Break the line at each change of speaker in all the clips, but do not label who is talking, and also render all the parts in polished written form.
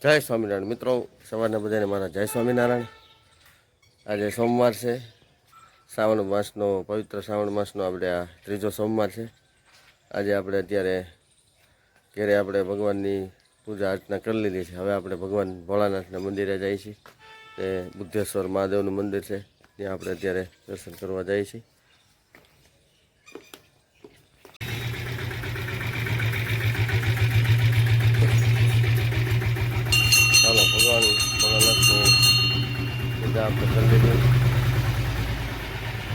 જય સ્વામિનારાયણ મિત્રો, સવારના બધાને મારા જય સ્વામિનારાયણ। આજે સોમવાર છે, શ્રાવણ માસનો પવિત્ર શ્રાવણ માસનો આપણે આ ત્રીજો સોમવાર છે। આજે આપણે અત્યારે ઘરે આપણે ભગવાનની પૂજા અર્ચના કરી લીધી છે। હવે આપણે ભગવાન ભોળાનાથના મંદિરે જઈએ છીએ। તે બુદ્ધેશ્વર મહાદેવનું મંદિર છે, ત્યાં આપણે અત્યારે દર્શન કરવા જઈએ છીએ। ચાલો ભગવાન ભોળાનાથનું પૂજા આપણે કરી લીધી।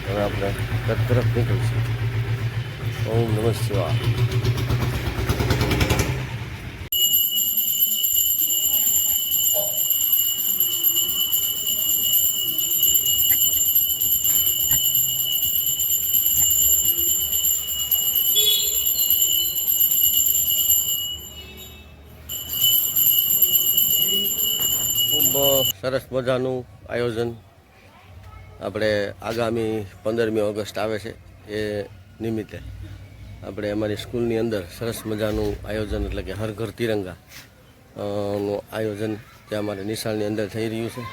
હવે આપણે ઘર તરફ નીકળીશું। ઓમ નમઃ શિવાય। ખૂબ સરસ મજાનું આયોજન આપણે આગામી 15મી ઓગસ્ટ આવે છે એ નિમિત્તે આપણે અમારી સ્કૂલની અંદર સરસ મજાનું આયોજન એટલે કે હર ઘર તિરંગા નું આયોજન ત્યાં અમારે નિશાળની અંદર થઈ રહ્યું છે।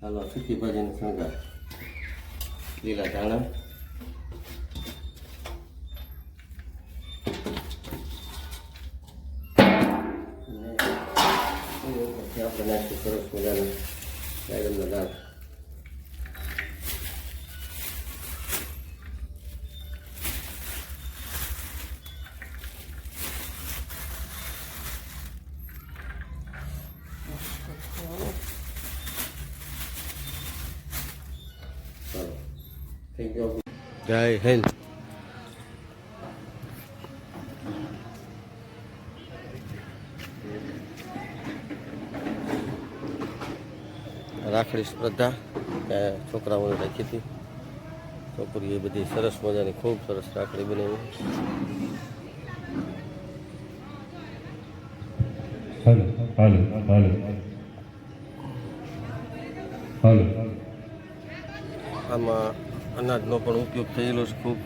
હાલો સુકી ભાજીનો શણગાર, લીલા ધાણા, આપણે નાખીશું સરસ મજાના બેગનના દાળ। જય હિન્દ। રાખડી સ્પર્ધા છોકરાઓને રાખી હતી, છોકરીએ બધી સરસ મજાની ખૂબ સરસ રાખડી બનાવી।
હાલો હાલો હાલો હાલો
આમાં અનાજનો પણ ઉપયોગ થયેલો છે ખૂબ।